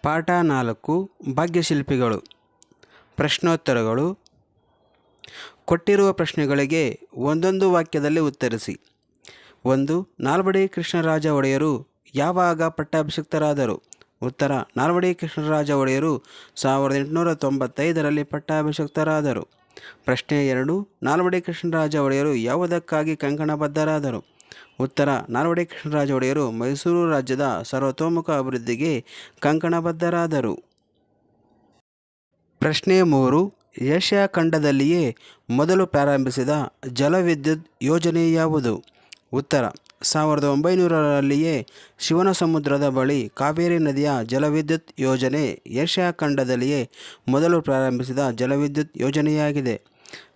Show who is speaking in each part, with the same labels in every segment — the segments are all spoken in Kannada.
Speaker 1: ಪಾಠ 4 ಭಾಗ್ಯಶಿಲ್ಪಿಗಳು. ಪ್ರಶ್ನೋತ್ತರಗಳು. ಕೊಟ್ಟಿರುವ ಪ್ರಶ್ನೆಗಳಿಗೆ ಒಂದೊಂದು ವಾಕ್ಯದಲ್ಲಿ ಉತ್ತರಿಸಿ. 1. ನಾಲ್ವಡಿ ಕೃಷ್ಣರಾಜ ಒಡೆಯರು ಯಾವಾಗ ಪಟ್ಟಾಭಿಷಿಕ್ತರಾದರು? ಉತ್ತರ: ನಾಲ್ವಡಿ ಕೃಷ್ಣರಾಜ ಒಡೆಯರು 1895ರಲ್ಲಿ ಪಟ್ಟಾಭಿಷಿಕ್ತರಾದರು. ಪ್ರಶ್ನೆ 2. ನಾಲ್ವಡಿ ಕೃಷ್ಣರಾಜ ಒಡೆಯರು ಯಾವುದಕ್ಕಾಗಿ ಕಂಕಣಬದ್ಧರಾದರು? ಉತ್ತರ: ನಾಲ್ವಡಿ ಕೃಷ್ಣರಾಜ ಒಡೆಯರು ಮೈಸೂರು ರಾಜ್ಯದ ಸರ್ವತೋಮುಖ ಅಭಿವೃದ್ಧಿಗೆ ಕಂಕಣಬದ್ಧರಾದರು. ಪ್ರಶ್ನೆ 3. ಏಷ್ಯಾ ಖಂಡದಲ್ಲಿಯೇ ಮೊದಲು ಪ್ರಾರಂಭಿಸಿದ ಜಲವಿದ್ಯುತ್ ಯೋಜನೆ ಯಾವುದು? ಉತ್ತರ: 1900ರಲ್ಲಿಯೇ ಶಿವನಸಮುದ್ರದ ಬಳಿ ಕಾವೇರಿ ನದಿಯ ಜಲವಿದ್ಯುತ್ ಯೋಜನೆ ಏಷ್ಯಾ ಖಂಡದಲ್ಲಿಯೇ ಮೊದಲು ಪ್ರಾರಂಭಿಸಿದ ಜಲವಿದ್ಯುತ್ ಯೋಜನೆಯಾಗಿದೆ.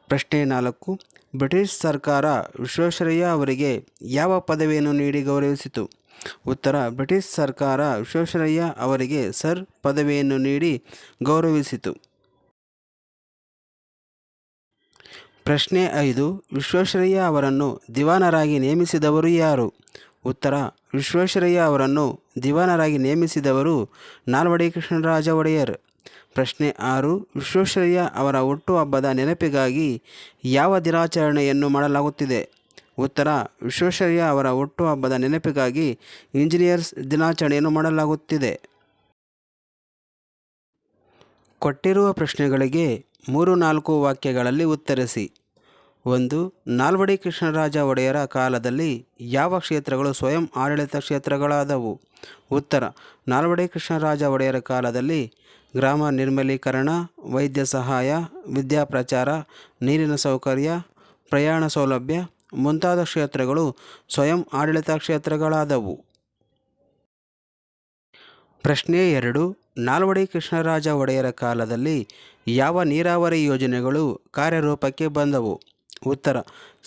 Speaker 1: ಪ್ರಶ್ನೆ 4. ಬ್ರಿಟಿಷ್ ಸರ್ಕಾರ ವಿಶ್ವೇಶ್ವರಯ್ಯ ಅವರಿಗೆ ಯಾವ ಪದವಿಯನ್ನು ನೀಡಿ ಗೌರವಿಸಿತು? ಉತ್ತರ: ಬ್ರಿಟಿಷ್ ಸರ್ಕಾರ ವಿಶ್ವೇಶ್ವರಯ್ಯ ಅವರಿಗೆ ಸರ್ ಪದವಿಯನ್ನು ನೀಡಿ ಗೌರವಿಸಿತು. ಪ್ರಶ್ನೆ 5. ವಿಶ್ವೇಶ್ವರಯ್ಯ ಅವರನ್ನು ದಿವಾನರಾಗಿ ನೇಮಿಸಿದವರು ಯಾರು? ಉತ್ತರ: ವಿಶ್ವೇಶ್ವರಯ್ಯ ಅವರನ್ನು ದಿವಾನರಾಗಿ ನೇಮಿಸಿದವರು ನಾಲ್ವಡಿ ಕೃಷ್ಣರಾಜ ಒಡೆಯರ್. ಪ್ರಶ್ನೆ 6. ವಿಶ್ವೇಶ್ವರಯ್ಯ ಅವರ ಹುಟ್ಟುಹಬ್ಬದ ನೆನಪಿಗಾಗಿ ಯಾವ ದಿನಾಚರಣೆಯನ್ನು ಮಾಡಲಾಗುತ್ತಿದೆ? ಉತ್ತರ: ವಿಶ್ವೇಶ್ವರಯ್ಯ ಅವರ ಹುಟ್ಟುಹಬ್ಬದ ನೆನಪಿಗಾಗಿ ಇಂಜಿನಿಯರ್ಸ್ ದಿನಾಚರಣೆಯನ್ನು ಮಾಡಲಾಗುತ್ತಿದೆ. ಕೊಟ್ಟಿರುವ ಪ್ರಶ್ನೆಗಳಿಗೆ 3-4 ವಾಕ್ಯಗಳಲ್ಲಿ ಉತ್ತರಿಸಿ. 1. ನಾಲ್ವಡಿ ಕೃಷ್ಣರಾಜ ಒಡೆಯರ ಕಾಲದಲ್ಲಿ ಯಾವ ಕ್ಷೇತ್ರಗಳು ಸ್ವಯಂ ಆಡಳಿತ ಕ್ಷೇತ್ರಗಳಾದವು? ಉತ್ತರ: ನಾಲ್ವಡಿ ಕೃಷ್ಣರಾಜ ಒಡೆಯರ ಕಾಲದಲ್ಲಿ ಗ್ರಾಮ ನಿರ್ಮಲೀಕರಣ, ವೈದ್ಯ ಸಹಾಯ, ವಿದ್ಯಾಪ್ರಚಾರ, ನೀರಿನ ಸೌಕರ್ಯ, ಪ್ರಯಾಣ ಸೌಲಭ್ಯ ಮುಂತಾದ ಕ್ಷೇತ್ರಗಳು ಸ್ವಯಂ ಆಡಳಿತ ಕ್ಷೇತ್ರಗಳಾದವು. ಪ್ರಶ್ನೆ 2. ನಾಲ್ವಡಿ ಕೃಷ್ಣರಾಜ ಒಡೆಯರ ಕಾಲದಲ್ಲಿ ಯಾವ ನೀರಾವರಿ ಯೋಜನೆಗಳು ಕಾರ್ಯರೂಪಕ್ಕೆ ಬಂದವು? ಉತ್ತರ: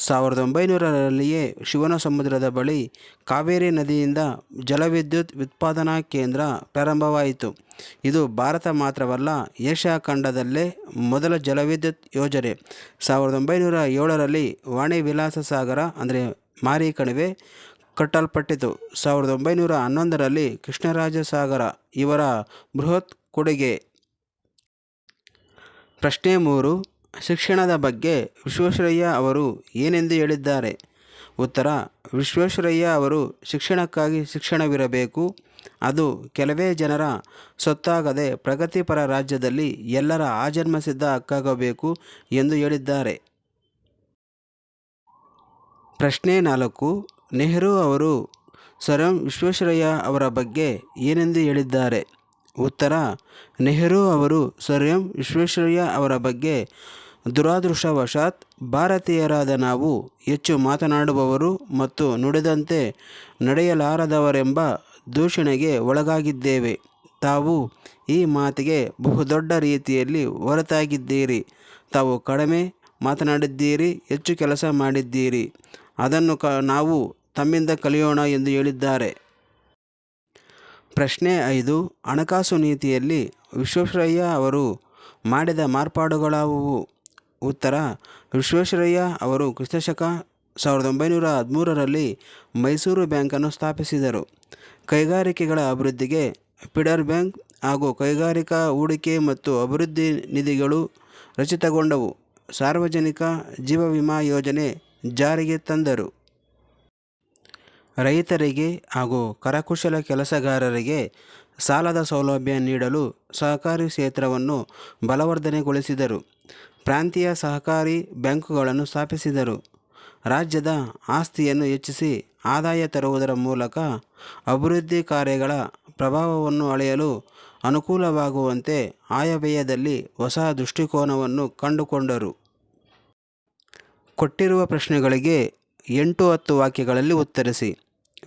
Speaker 1: 1900ರಲ್ಲಿಯೇ ಶಿವನಸಮುದ್ರದ ಬಳಿ ಕಾವೇರಿ ನದಿಯಿಂದ ಜಲವಿದ್ಯುತ್ ಉತ್ಪಾದನಾ ಕೇಂದ್ರ ಪ್ರಾರಂಭವಾಯಿತು. ಇದು ಭಾರತ ಮಾತ್ರವಲ್ಲ, ಏಷ್ಯಾ ಖಂಡದಲ್ಲೇ ಮೊದಲ ಜಲವಿದ್ಯುತ್ ಯೋಜನೆ. 1907ರಲ್ಲಿ ವಾಣಿ ವಿಲಾಸ ಸಾಗರ ಅಂದರೆ ಮಾರಿ ಕಣಿವೆ ಕಟ್ಟಲ್ಪಟ್ಟಿತು. 1911ರಲ್ಲಿ ಕೃಷ್ಣರಾಜ ಸಾಗರ ಇವರ ಬೃಹತ್ ಕೊಡುಗೆ. ಪ್ರಶ್ನೆ 3. ಶಿಕ್ಷಣದ ಬಗ್ಗೆ ವಿಶ್ವೇಶ್ವರಯ್ಯ ಅವರು ಏನೆಂದು ಹೇಳಿದ್ದಾರೆ? ಉತ್ತರ: ವಿಶ್ವೇಶ್ವರಯ್ಯ ಅವರು ಶಿಕ್ಷಣಕ್ಕಾಗಿ ಶಿಕ್ಷಣವಿರಬೇಕು, ಅದು ಕೆಲವೇ ಜನರ ಸೊತ್ತಾಗದೆ ಪ್ರಗತಿಪರ ರಾಜ್ಯದಲ್ಲಿ ಎಲ್ಲರ ಆಜನ್ಮಸಿದ್ಧ ಹಕ್ಕಾಗಬೇಕು ಎಂದು ಹೇಳಿದ್ದಾರೆ. ಪ್ರಶ್ನೆ 4. ನೆಹರು ಅವರು ಸರ್ ಎಂ ವಿಶ್ವೇಶ್ವರಯ್ಯ ಅವರ ಬಗ್ಗೆ ಏನೆಂದು ಹೇಳಿದ್ದಾರೆ? ಉತ್ತರ: ನೆಹರು ಅವರು ಸರ್ ಎಂ ವಿಶ್ವೇಶ್ವರಯ್ಯ ಅವರ ಬಗ್ಗೆ ದುರದೃಷ್ಟವಶಾತ್ ಭಾರತೀಯರಾದ ನಾವು ಹೆಚ್ಚು ಮಾತನಾಡುವವರು ಮತ್ತು ನುಡಿದಂತೆ ನಡೆಯಲಾರದವರೆಂಬ ದೂಷಣೆಗೆ ಒಳಗಾಗಿದ್ದೇವೆ. ತಾವು ಈ ಮಾತಿಗೆ ಬಹುದೊಡ್ಡ ರೀತಿಯಲ್ಲಿ ಹೊರತಾಗಿದ್ದೀರಿ. ತಾವು ಕಡಿಮೆ ಮಾತನಾಡಿದ್ದೀರಿ, ಹೆಚ್ಚು ಕೆಲಸ ಮಾಡಿದ್ದೀರಿ. ಅದನ್ನು ನಾವು ತಮ್ಮಿಂದ ಕಲಿಯೋಣ ಎಂದು ಹೇಳಿದ್ದಾರೆ. ಪ್ರಶ್ನೆ 5. ಹಣಕಾಸು ನೀತಿಯಲ್ಲಿ ವಿಶ್ವೇಶ್ವರಯ್ಯ ಅವರು ಮಾಡಿದ ಮಾರ್ಪಾಡುಗಳಾವುವು? ಉತ್ತರ: ವಿಶ್ವೇಶ್ವರಯ್ಯ ಅವರು ಕ್ರಿಸ್ತಶಕ 1913ರಲ್ಲಿ ಮೈಸೂರು ಬ್ಯಾಂಕನ್ನು ಸ್ಥಾಪಿಸಿದರು. ಕೈಗಾರಿಕೆಗಳ ಅಭಿವೃದ್ಧಿಗೆ ಫೀಡರ್ ಬ್ಯಾಂಕ್ ಹಾಗೂ ಕೈಗಾರಿಕಾ ಹೂಡಿಕೆ ಮತ್ತು ಅಭಿವೃದ್ಧಿ ನಿಧಿಗಳು ರಚಿತಗೊಂಡವು. ಸಾರ್ವಜನಿಕ ಜೀವ ವಿಮಾ ಯೋಜನೆ ಜಾರಿಗೆ ತಂದರು. ರೈತರಿಗೆ ಹಾಗೂ ಕರಕುಶಲ ಕೆಲಸಗಾರರಿಗೆ ಸಾಲದ ಸೌಲಭ್ಯ ನೀಡಲು ಸಹಕಾರಿ ಕ್ಷೇತ್ರವನ್ನು ಬಲವರ್ಧನೆಗೊಳಿಸಿದರು. ಪ್ರಾಂತೀಯ ಸಹಕಾರಿ ಬ್ಯಾಂಕುಗಳನ್ನು ಸ್ಥಾಪಿಸಿದರು. ರಾಜ್ಯದ ಆಸ್ತಿಯನ್ನು ಹೆಚ್ಚಿಸಿ ಆದಾಯ ತರುವುದರ ಮೂಲಕ ಅಭಿವೃದ್ಧಿ ಕಾರ್ಯಗಳ ಪ್ರಭಾವವನ್ನು ಅಳೆಯಲು ಅನುಕೂಲವಾಗುವಂತೆ ಆಯವ್ಯಯದಲ್ಲಿ ಹೊಸ ದೃಷ್ಟಿಕೋನವನ್ನು ಕಂಡುಕೊಂಡರು. ಕೊಟ್ಟಿರುವ ಪ್ರಶ್ನೆಗಳಿಗೆ 8-10 ವಾಕ್ಯಗಳಲ್ಲಿ ಉತ್ತರಿಸಿ.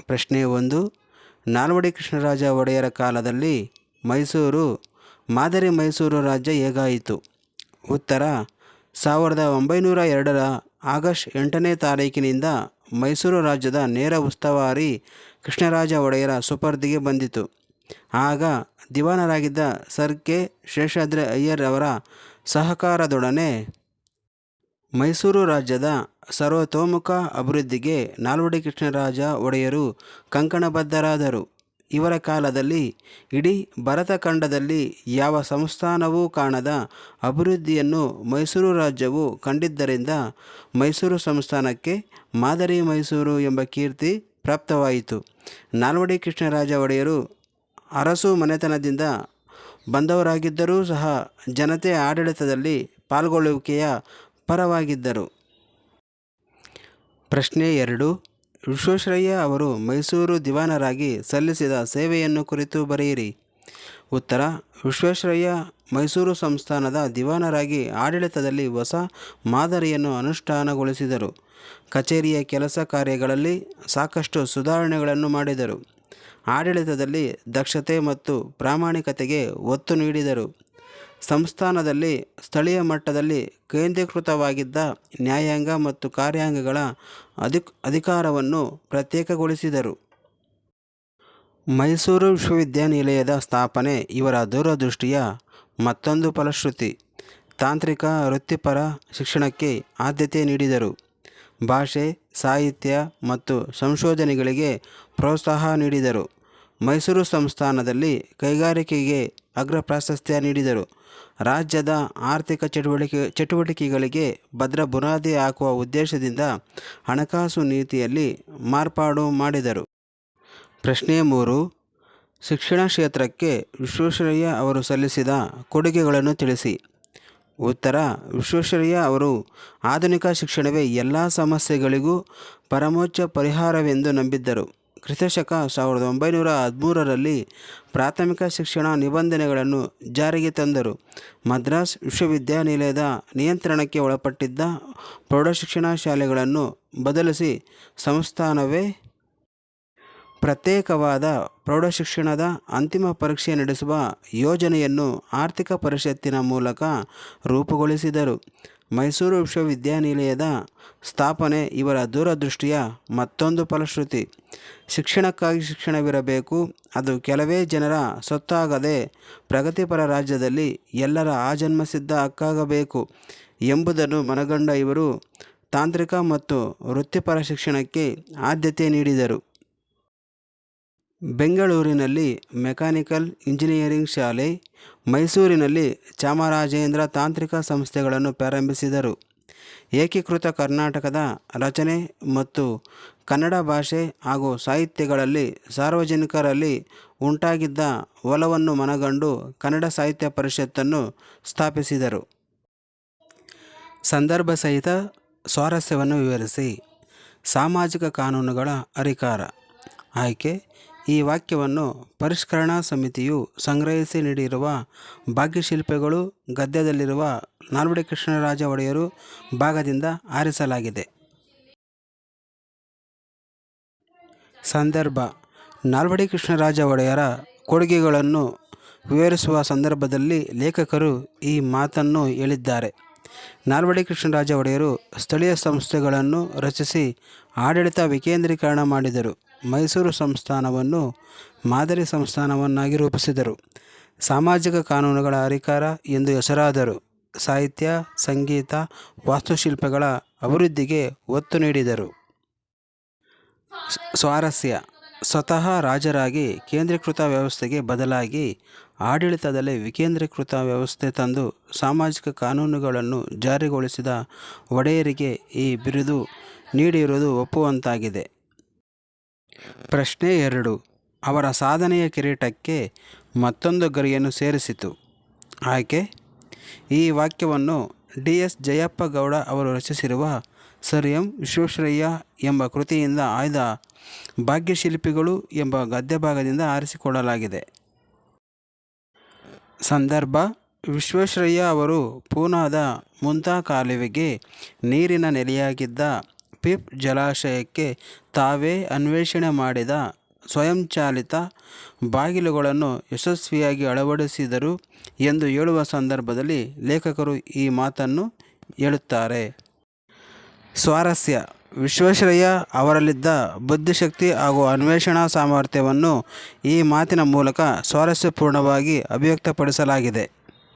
Speaker 1: ಪ್ರಶ್ನೆ 1. ನಾಲ್ವಡಿ ಕೃಷ್ಣರಾಜ ಒಡೆಯರ ಕಾಲದಲ್ಲಿ ಮೈಸೂರು ಮಾದರಿ ಮೈಸೂರು ರಾಜ್ಯ ಹೇಗಾಯಿತು? ಉತ್ತರ: 1902ರ ಆಗಸ್ಟ್ 8ನೇ ತಾರೀಕಿನಿಂದ ಮೈಸೂರು ರಾಜ್ಯದ ನೇರ ಉಸ್ತುವಾರಿ ಕೃಷ್ಣರಾಜ ಒಡೆಯರ ಸುಪರ್ದಿಗೆ ಬಂದಿತು. ಆಗ ದಿವಾನರಾಗಿದ್ದ ಸರ್ ಕೆ. ಶೇಷಾದ್ರಿ ಅಯ್ಯರ್ ಅವರ ಸಹಕಾರದೊಡನೆ ಮೈಸೂರು ರಾಜ್ಯದ ಸರ್ವತೋಮುಖ ಅಭಿವೃದ್ಧಿಗೆ ನಾಲ್ವಡಿ ಕೃಷ್ಣರಾಜ ಒಡೆಯರು ಕಂಕಣಬದ್ಧರಾದರು. ಇವರ ಕಾಲದಲ್ಲಿ ಇಡೀ ಭರತಖಂಡದಲ್ಲಿ ಯಾವ ಸಂಸ್ಥಾನವೂ ಕಾಣದ ಅಭಿವೃದ್ಧಿಯನ್ನು ಮೈಸೂರು ರಾಜ್ಯವು ಕಂಡಿದ್ದರಿಂದ ಮೈಸೂರು ಸಂಸ್ಥಾನಕ್ಕೆ ಮಾದರಿ ಮೈಸೂರು ಎಂಬ ಕೀರ್ತಿ ಪ್ರಾಪ್ತವಾಯಿತು. ನಾಲ್ವಡಿ ಕೃಷ್ಣರಾಜ ಒಡೆಯರು ಅರಸು ಮನೆತನದಿಂದ ಬಂದವರಾಗಿದ್ದರೂ ಸಹ ಜನತೆ ಆಡಳಿತದಲ್ಲಿ ಪಾಲ್ಗೊಳ್ಳುವಿಕೆಯ ಪರವಾಗಿದ್ದರು. ಪ್ರಶ್ನೆ 2. ವಿಶ್ವೇಶ್ವರಯ್ಯ ಅವರು ಮೈಸೂರು ದಿವಾನರಾಗಿ ಸಲ್ಲಿಸಿದ ಸೇವೆಯನ್ನು ಕುರಿತು ಬರೆಯಿರಿ. ಉತ್ತರ: ವಿಶ್ವೇಶ್ವರಯ್ಯ ಮೈಸೂರು ಸಂಸ್ಥಾನದ ದಿವಾನರಾಗಿ ಆಡಳಿತದಲ್ಲಿ ಹೊಸ ಮಾದರಿಯನ್ನು ಅನುಷ್ಠಾನಗೊಳಿಸಿದರು. ಕಚೇರಿಯ ಕೆಲಸ ಕಾರ್ಯಗಳಲ್ಲಿ ಸಾಕಷ್ಟು ಸುಧಾರಣೆಗಳನ್ನು ಮಾಡಿದರು. ಆಡಳಿತದಲ್ಲಿ ದಕ್ಷತೆ ಮತ್ತು ಪ್ರಾಮಾಣಿಕತೆಗೆ ಒತ್ತು ನೀಡಿದರು. ಸಂಸ್ಥಾನದಲ್ಲಿ ಸ್ಥಳೀಯ ಮಟ್ಟದಲ್ಲಿ ಕೇಂದ್ರೀಕೃತವಾಗಿದ್ದ ನ್ಯಾಯಾಂಗ ಮತ್ತು ಕಾರ್ಯಾಂಗಗಳ ಅಧಿಕಾರವನ್ನು ಪ್ರತ್ಯೇಕಗೊಳಿಸಿದರು. ಮೈಸೂರು ವಿಶ್ವವಿದ್ಯಾನಿಲಯದ ಸ್ಥಾಪನೆ ಇವರ ದೂರದೃಷ್ಟಿಯ ಮತ್ತೊಂದು ಫಲಶ್ರುತಿ. ತಾಂತ್ರಿಕ ವೃತ್ತಿಪರ ಶಿಕ್ಷಣಕ್ಕೆ ಆದ್ಯತೆ ನೀಡಿದರು. ಭಾಷೆ, ಸಾಹಿತ್ಯ ಮತ್ತು ಸಂಶೋಧನೆಗಳಿಗೆ ಪ್ರೋತ್ಸಾಹ ನೀಡಿದರು. ಮೈಸೂರು ಸಂಸ್ಥಾನದಲ್ಲಿ ಕೈಗಾರಿಕೆಗೆ ಅಗ್ರ ಪ್ರಾಶಸ್ತ್ಯ ನೀಡಿದರು. ರಾಜ್ಯದ ಆರ್ಥಿಕ ಚಟುವಟಿಕೆಗಳಿಗೆ ಭದ್ರ ಬುನಾದಿ ಹಾಕುವ ಉದ್ದೇಶದಿಂದ ಹಣಕಾಸು ನೀತಿಯಲ್ಲಿ ಮಾರ್ಪಾಡು ಮಾಡಿದರು. ಪ್ರಶ್ನೆ 3. ಶಿಕ್ಷಣ ಕ್ಷೇತ್ರಕ್ಕೆ ವಿಶ್ವೇಶ್ವರಯ್ಯ ಅವರು ಸಲ್ಲಿಸಿದ ಕೊಡುಗೆಗಳನ್ನು ತಿಳಿಸಿ. ಉತ್ತರ: ವಿಶ್ವೇಶ್ವರಯ್ಯ ಅವರು ಆಧುನಿಕ ಶಿಕ್ಷಣವೇ ಎಲ್ಲ ಸಮಸ್ಯೆಗಳಿಗೂ ಪರಮೋಚ್ಚ ಪರಿಹಾರವೆಂದು ನಂಬಿದ್ದರು. ಕ್ರಿಸ್ತಶಕ 1913ರಲ್ಲಿ ಪ್ರಾಥಮಿಕ ಶಿಕ್ಷಣ ನಿಬಂಧನೆಗಳನ್ನು ಜಾರಿಗೆ ತಂದರು. ಮದ್ರಾಸ್ ವಿಶ್ವವಿದ್ಯಾನಿಲಯದ ನಿಯಂತ್ರಣಕ್ಕೆ ಒಳಪಟ್ಟಿದ್ದ ಪ್ರೌಢಶಿಕ್ಷಣ ಶಾಲೆಗಳನ್ನು ಬದಲಿಸಿ ಸಂಸ್ಥಾನವೇ ಪ್ರತ್ಯೇಕವಾದ ಪ್ರೌಢಶಿಕ್ಷಣದ ಅಂತಿಮ ಪರೀಕ್ಷೆ ನಡೆಸುವ ಯೋಜನೆಯನ್ನು ಆರ್ಥಿಕ ಪರಿಷತ್ತಿನ ಮೂಲಕ ರೂಪುಗೊಳಿಸಿದರು. ಮೈಸೂರು ವಿಶ್ವವಿದ್ಯಾನಿಲಯದ ಸ್ಥಾಪನೆ ಇವರ ದೂರದೃಷ್ಟಿಯ ಮತ್ತೊಂದು ಫಲಶ್ರುತಿ. ಶಿಕ್ಷಣಕ್ಕಾಗಿ ಶಿಕ್ಷಣವಿರಬೇಕು, ಅದು ಕೆಲವೇ ಜನರ ಸೊತ್ತಾಗದೆ ಪ್ರಗತಿಪರ ರಾಜ್ಯದಲ್ಲಿ ಎಲ್ಲರ ಆಜನ್ಮಸಿದ್ಧ ಹಕ್ಕಾಗಬೇಕು ಎಂಬುದನ್ನು ಮನಗಂಡ ಇವರು ತಾಂತ್ರಿಕ ಮತ್ತು ವೃತ್ತಿಪರ ಶಿಕ್ಷಣಕ್ಕೆ ಆದ್ಯತೆ ನೀಡಿದರು. ಬೆಂಗಳೂರಿನಲ್ಲಿ ಮೆಕ್ಯಾನಿಕಲ್ ಇಂಜಿನಿಯರಿಂಗ್ ಶಾಲೆ, ಮೈಸೂರಿನಲ್ಲಿ ಚಾಮರಾಜೇಂದ್ರ ತಾಂತ್ರಿಕ ಸಂಸ್ಥೆಗಳನ್ನು ಪ್ರಾರಂಭಿಸಿದರು. ಏಕೀಕೃತ ಕರ್ನಾಟಕದ ರಚನೆ ಮತ್ತು ಕನ್ನಡ ಭಾಷೆ ಹಾಗೂ ಸಾಹಿತ್ಯಗಳಲ್ಲಿ ಸಾರ್ವಜನಿಕರಲ್ಲಿ ಉಂಟಾಗಿದ್ದ ಒಲವನ್ನು ಮನಗಂಡು ಕನ್ನಡ ಸಾಹಿತ್ಯ ಪರಿಷತ್ತನ್ನು ಸ್ಥಾಪಿಸಿದರು. ಸಂದರ್ಭ ಸಹಿತ ಸ್ವಾರಸ್ಯವನ್ನು ವಿವರಿಸಿ. ಸಾಮಾಜಿಕ ಕಾನೂನುಗಳ ಅಧಿಕಾರ. ಆಯ್ಕೆ: ಈ ವಾಕ್ಯವನ್ನು ಪರಿಷ್ಕರಣಾ ಸಮಿತಿಯು ಸಂಗ್ರಹಿಸಿ ನೀಡಿರುವ ಭಾಗ್ಯಶಿಲ್ಪಗಳು ಗದ್ಯದಲ್ಲಿರುವ ನಾಲ್ವಡಿ ಕೃಷ್ಣರಾಜ ಒಡೆಯರು ಭಾಗದಿಂದ ಆರಿಸಲಾಗಿದೆ. ಸಂದರ್ಭ: ನಾಲ್ವಡಿ ಕೃಷ್ಣರಾಜ ಒಡೆಯರ ಕೊಡುಗೆಗಳನ್ನು ವಿವರಿಸುವ ಸಂದರ್ಭದಲ್ಲಿ ಲೇಖಕರು ಈ ಮಾತನ್ನು ಹೇಳಿದ್ದಾರೆ. ನಾಲ್ವಡಿ ಕೃಷ್ಣರಾಜ ಒಡೆಯರು ಸ್ಥಳೀಯ ಸಂಸ್ಥೆಗಳನ್ನು ರಚಿಸಿ ಆಡಳಿತ ವಿಕೇಂದ್ರೀಕರಣ ಮಾಡಿದರು. ಮೈಸೂರು ಸಂಸ್ಥಾನವನ್ನು ಮಾದರಿ ಸಂಸ್ಥಾನವನ್ನಾಗಿ ರೂಪಿಸಿದರು. ಸಾಮಾಜಿಕ ಕಾನೂನುಗಳ ಹರಿಕಾರ ಎಂದು ಹೆಸರಾದರು. ಸಾಹಿತ್ಯ, ಸಂಗೀತ, ವಾಸ್ತುಶಿಲ್ಪಗಳ ಅಭಿವೃದ್ಧಿಗೆ ಒತ್ತು ನೀಡಿದರು. ಸ್ವಾರಸ್ಯ: ಸ್ವತಃ ರಾಜರಾಗಿ ಕೇಂದ್ರೀಕೃತ ವ್ಯವಸ್ಥೆಗೆ ಬದಲಾಗಿ ಆಡಳಿತದಲ್ಲಿ ವಿಕೇಂದ್ರೀಕೃತ ವ್ಯವಸ್ಥೆ ತಂದು ಸಾಮಾಜಿಕ ಕಾನೂನುಗಳನ್ನು ಜಾರಿಗೊಳಿಸಿದ ಒಡೆಯರಿಗೆ ಈ ಬಿರುದು ನೀಡಿರುವುದು ಒಪ್ಪುವಂತಾಗಿದೆ. ಪ್ರಶ್ನೆ 2. ಅವರ ಸಾಧನೆಯ ಕಿರೀಟಕ್ಕೆ ಮತ್ತೊಂದು ಗರಿಯನ್ನು ಸೇರಿಸಿತು. ಆಯ್ಕೆ: ಈ ವಾಕ್ಯವನ್ನು ಡಿ.ಎಸ್. ಜಯಪ್ಪ ಗೌಡ ಅವರು ರಚಿಸಿರುವ ಸರ್ ಎಂ ವಿಶ್ವೇಶ್ವರಯ್ಯ ಎಂಬ ಕೃತಿಯಿಂದ ಆಯ್ದ ಭಾಗ್ಯಶಿಲ್ಪಿಗಳು ಎಂಬ ಗದ್ಯಭಾಗದಿಂದ ಆರಿಸಿಕೊಳ್ಳಲಾಗಿದೆ. ಸಂದರ್ಭ: ವಿಶ್ವೇಶ್ವರಯ್ಯ ಅವರು ಪೂನಾದ ಮುಂತಾ ಕಾಲುವೆಗೆ ನೀರಿನ ನೆಲೆಯಾಗಿದ್ದ ಪಿಪ್ ಜಲಾಶಯಕ್ಕೆ ತಾವೇ ಅನ್ವೇಷಣೆ ಮಾಡಿದ ಸ್ವಯಂಚಾಲಿತ ಬಾಗಿಲುಗಳನ್ನು ಯಶಸ್ವಿಯಾಗಿ ಅಳವಡಿಸಿದರು ಎಂದು ಹೇಳುವ ಸಂದರ್ಭದಲ್ಲಿ ಲೇಖಕರು ಈ ಮಾತನ್ನು ಹೇಳುತ್ತಾರೆ. ಸ್ವಾರಸ್ಯ: ವಿಶ್ವೇಶ್ವರಯ್ಯ ಅವರಲ್ಲಿದ್ದ ಬುದ್ಧಿಶಕ್ತಿ ಹಾಗೂ ಅನ್ವೇಷಣಾ ಸಾಮರ್ಥ್ಯವನ್ನು ಈ ಮಾತಿನ ಮೂಲಕ ಸ್ವಾರಸ್ಯಪೂರ್ಣವಾಗಿ ಅಭಿವ್ಯಕ್ತಪಡಿಸಲಾಗಿದೆ.